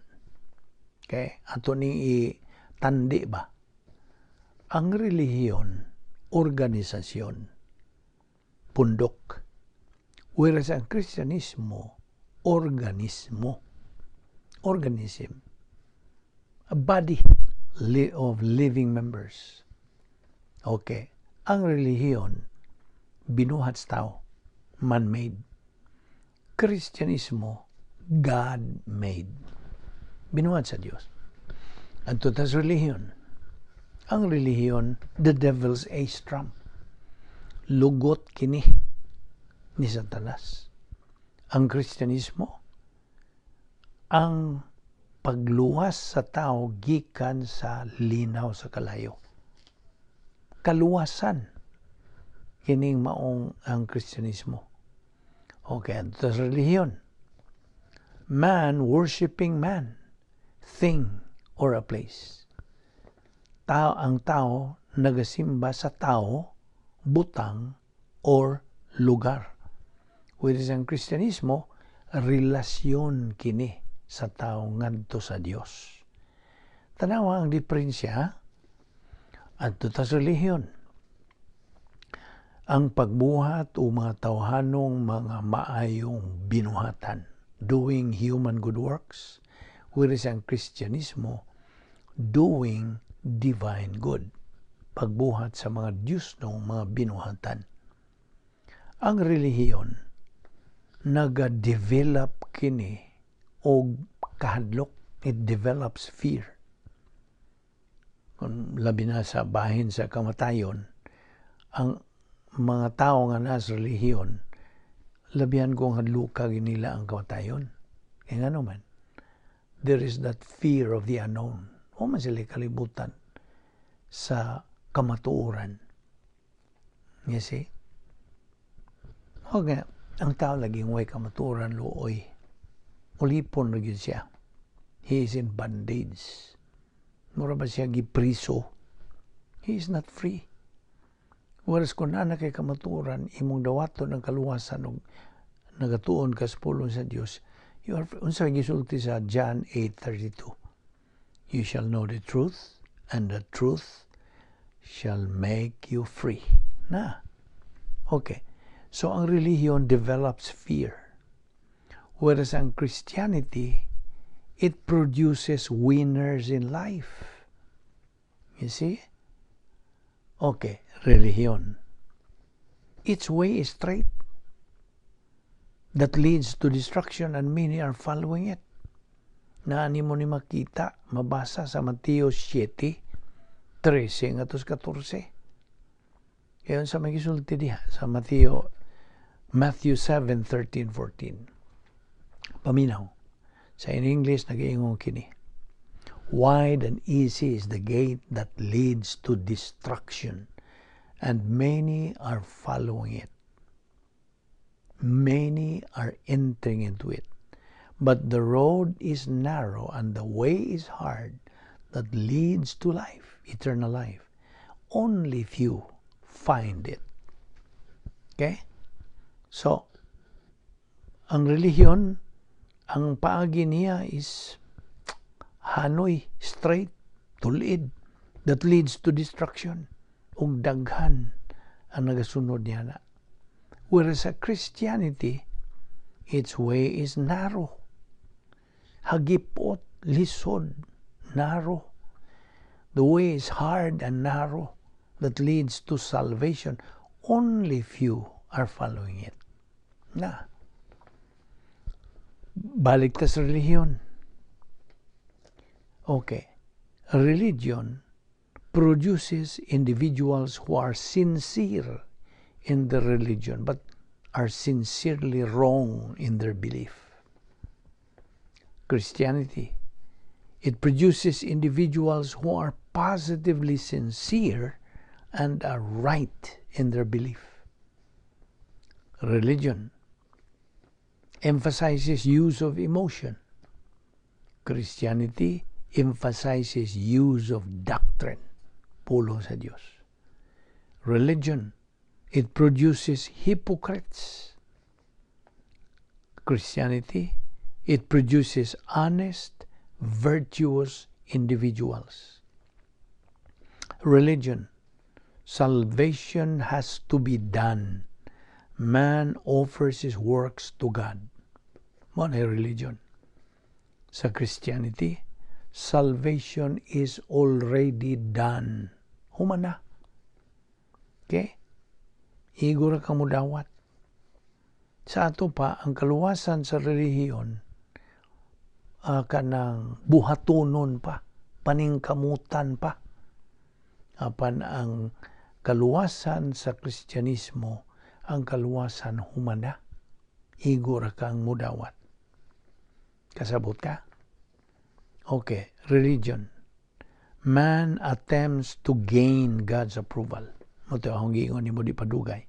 Okay? Ato ning itandi ba? Ang relihiyon, organisasyon, pundok. Whereas ang Kristyanismo, organism. A body of living members. Okay. Ang relihiyon, binuhat sa tao, man-made. Kristyanismo, God-made. Binuhat sa Diyos. At tutas relihiyon. Ang relihiyon, the devil's ace trump. Lugot kini ni Satanas. Ang Kristyanismo, ang pagluwas sa tao gikan sa linaw sa kalayo. Kaluwasan kining maong ang Kristyanismo. Okay, ito sa relihiyon. Man worshiping man, thing, or a place. Ang tao nagasimba sa tao, butang, or lugar. Whereas ang Kristyanismo, relasyon kini sa tao ngadto sa Dios. Tanawa ang diferensya at sa relihiyon. Ang pagbuhat o mga tawhanong mga maayong binuhatan, doing human good works, whereas ang Kristyanismo, doing divine good, pagbuhat sa mga Diyos ng mga binuhatan. Ang relihiyon, naga-develop kini o kahadlok, it develops fear. labi na sa bahin sa kamatayon, ang mga tao nga nasa relihiyon, labihan kong hadlukag nila ang kamatayon. Kaya nga naman, there is that fear of the unknown. O man sila kalibutan sa kamatuoran. You see? Okay, ang tao laging way kamatuoran looy. Ulipon na yun siya. He is in bondage. Mura ba siya gipriso? He is not free. Whereas kung na kay kamatuoran, imong dawaton ng kaluwasan o nagatuon ka sa pulong sa Diyos, you are, unsa gisulti sa John 8:32. You shall know the truth, and the truth shall make you free. Na. Okay. So ang relihiyon develops fear. Whereas ang Christianity, it produces winners in life. You see? Okay, relihiyon. Its way is straight. That leads to destruction and many are following it. Naani mo ni makita, mabasa sa Mateo 7:13-14. Ngayon sa may gisulti diha, sa Matthew 7:13-14. Paminaw. Sa in English, nag-iingong kini. Wide and easy is the gate that leads to destruction, and many are following it. Many are entering into it. But the road is narrow and the way is hard that leads to life, eternal life. Only few find it. Okay? So, ang relihiyon, ang paagi niya is hanoy, straight, tulid, that leads to destruction. Ug daghan ang nagasunod niya na. Whereas sa Christianity, its way is narrow. Hagipot, lisod, narrow. The way is hard and narrow that leads to salvation. Only few are following it. Na. Balik ta sa relihiyon. Okay. Religion produces individuals who are sincere in their religion but are sincerely wrong in their belief. Christianity, it produces individuals who are positively sincere and are right in their belief. Religion emphasizes use of emotion. Christianity emphasizes use of doctrine. Pulong sa Diyos. Religion, it produces hypocrites. Christianity, it produces honest, virtuous individuals. Religion, salvation has to be done. Man offers his works to God. Mo na religion. Sa Christianity, salvation is already done. Human na. Okay? Igura ka mo dawat. Sa ato pa, ang kaluwasan sa relihiyon, kanang buhatonon pa, paningkamutan pa. Apan ang kaluwasan sa Kristyanismo, ang kaluwasan humana. Igura kang mudawat. Kasabot ka? Okay, religion. Man attempts to gain God's approval. Ito ang giingon ni mo di padugay.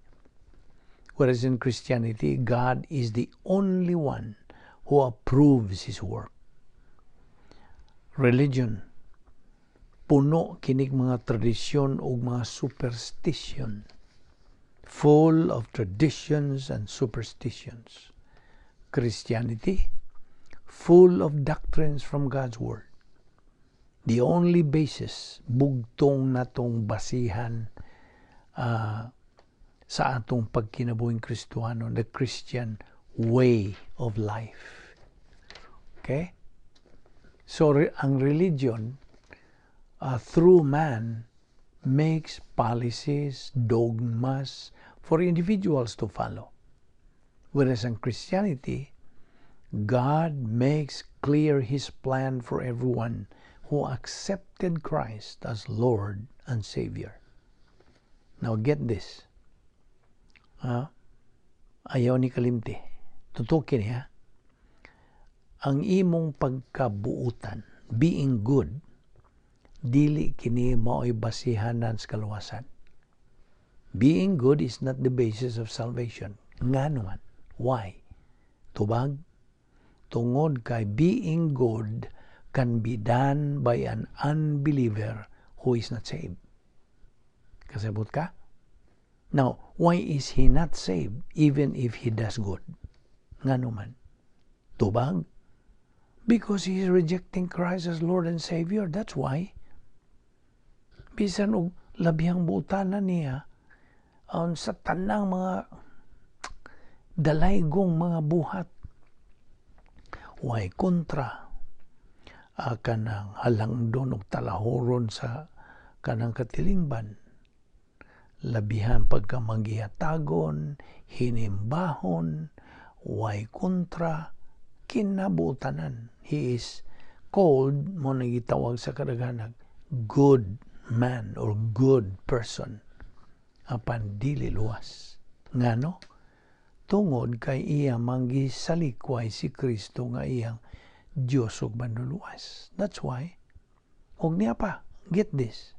Whereas in Christianity, God is the only one who approves His work. Religion, puno kinig mga tradisyon o mga superstition. Full of traditions and superstitions. Christianity, full of doctrines from God's Word. The only basis, bugtong natong basihan sa atong pagkinabuhing Kristohano, the Christian way of life. Okay? So, ang religion, through man, makes policies, dogmas for individuals to follow. Whereas in Christianity, God makes clear His plan for everyone who accepted Christ as Lord and Savior. Now get this. Ayaw ni kalimti. Tutukin niya. Ang imong pagkabuutan, being good, dili kini mao'y basihanan sa kaluwasan. Being good is not the basis of salvation. Nga naman. Why? Tubag? Tungod kay being good can be done by an unbeliever who is not saved. Kasabot ka? Now, why is he not saved even if he does good? Nga naman. Tubag? Because he is rejecting Christ as Lord and Savior. That's why. Bisan og labihang buutanan niya, sa tanang mga dalaygong mga buhat, way kontra kanang halangdon og talahoron sa kanang katilingban, labihan pagka manggihatagon, hinimbahon, way kontra, kinabutanan. He is called, mo nagitawag sa kadaghanag, good man or good person. Apan dili luwas. Ngano? Tungod kay iya manggisalikway si Kristo nga iyang Diyos ug manluluwas. That's why. Og niya pa, get this.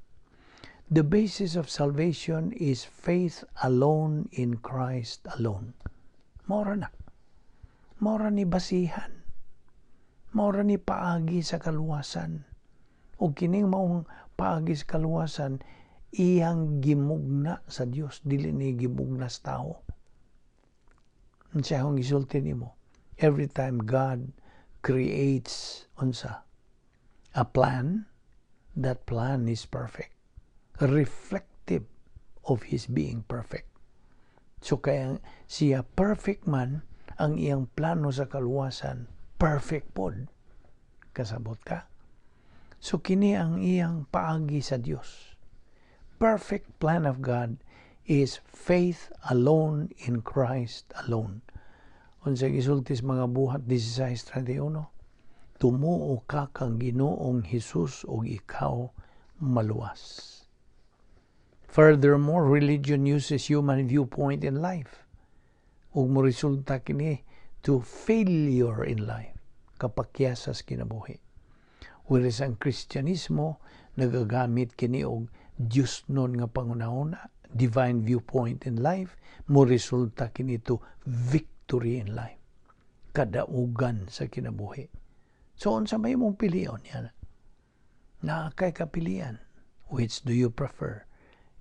The basis of salvation is faith alone in Christ alone. Mora na. Mora ni basihan. Mora ni paagi sa kaluwasan. Og kining maong paagi sa kaluwasan, iyang gimugna sa Dios, dili ni gimugna sa tao. Siya akong gisulti nimo. Every time God creates a plan, that plan is perfect. Reflective of His being perfect. So kaya siya perfect man, ang iyang plano sa kaluwasan, perfect pod. Kasabot ka? So kini ang iyang paagi sa Dios. Perfect plan of God is faith alone in Christ alone. Unsa gisultis mga buhat 16:31, tumuo ka kang Ginoong Hesus ug ikaw maluwas. Furthermore, religion uses human viewpoint in life. Ug mo resulta kini to failure in life, kapakyasas kinabuhi. Whereas ang Kristyanismo nagagamit kini og Diyos nun nga pangunahuna, divine viewpoint in life, mo resulta kini to victory in life. Kadaugan sa kinabuhi. So, unsa may mong pilion yan? Nakakay kapilian. Which do you prefer?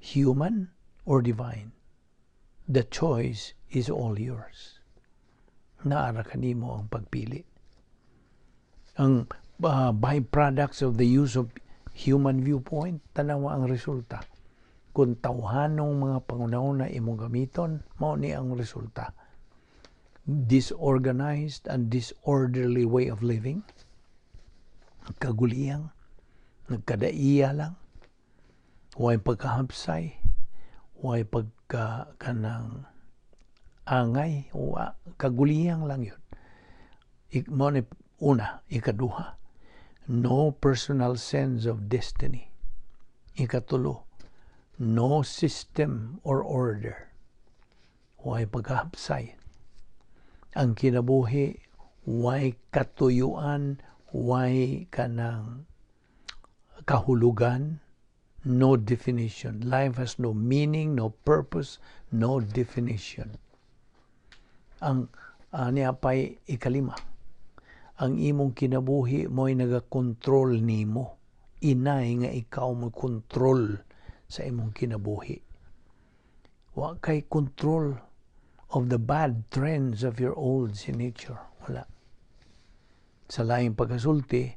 Human or divine? The choice is all yours. Naara kanimo ang pagpili. Ang byproducts of the use of human viewpoint, tanawa ang resulta. Kung tawhanong mga pangunahon na imong gamiton, mao ni ang resulta. Disorganized and disorderly way of living, kaguliyang, nagkadaiya lang, way pagkahapsay, way kanang angay, kaguliyang lang yun. Una, ikaduha, no personal sense of destiny. Ikatulo, no system or order. Way pagkahapsay. Ang kinabuhi, way katuyuan, way kanang kahulugan, no definition. Life has no meaning, no purpose, no definition. Ang niya pa'y ikalima. Ang imong kinabuhi mo'y nagakontrol nimo. Inay nga ikaw mo kontrol sa imong kinabuhi. Wa kay control of the bad trends of your old nature. Wala. Sa laing pagkasulti,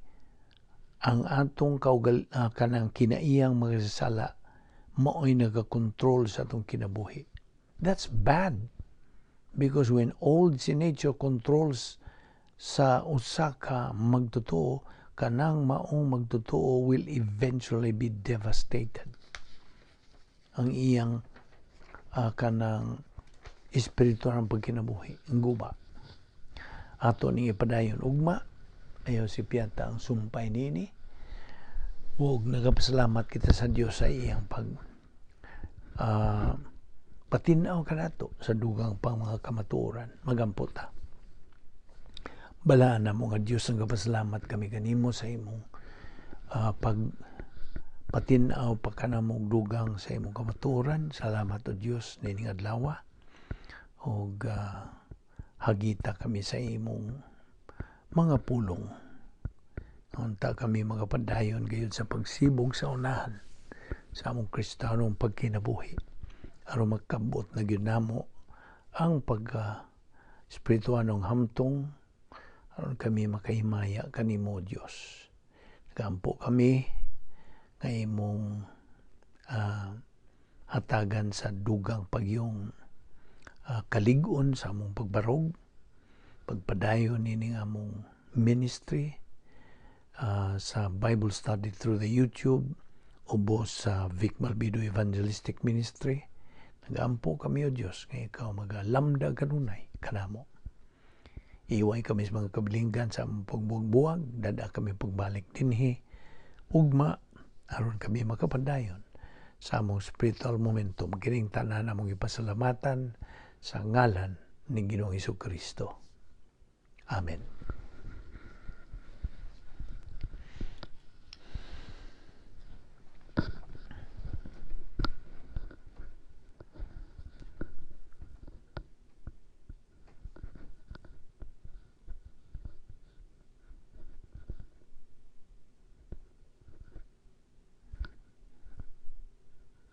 ang atong kanang kinaiyang magsasala mao'y nagakontrol sa atong kinabuhi. That's bad. Because when old nature controls sa usa ka magtotoo, kanang maong magtotoo will eventually be devastated. Ang iyang kanang espiritual ang pagkinabuhi, ang guba. Ato ning ipadayon ugma, ayaw si Piata ang sumpay nini. Huwag nagapasalamat kita sa Dios sa iyang patinaw ka nato sa dugang pang mga kamatuoran. Magampo ta. Balaan na mo nga Dios, nagapasalamat kami kanimo sa imong patinaw pagkanamong dugang sa imong kamatuoran. Salamat o Dios nining adlaw. Og hagita kami sa imong mga pulong. Unta kami magapadayon gayud sa pagsibog sa unahan sa among Kristiyanong pagkinabuhi aron magkabot na gyud namo ang espirituanong hamtong aron kami makahimaya kanimo Dios. Nagampo kami nga imong hatagan sa dugang pagyong kalig-on sa among pagbarog, pagpadayon nining among ministry sa Bible study through the YouTube, ubos sa Balbido Evangelistic Ministry. Nagampo kami o Diyos, nga ikaw magalamda kanunay kanamo. Iway kami sa mga kabilinggan sa among pagbuwag-buwag, dada kami pagbalik dinhi, ugma, aron kami makapadayon sa among spiritual momentum. Kining tanan among ipasalamatan sa ngalan ni Ginoong Hesukristo. Amen.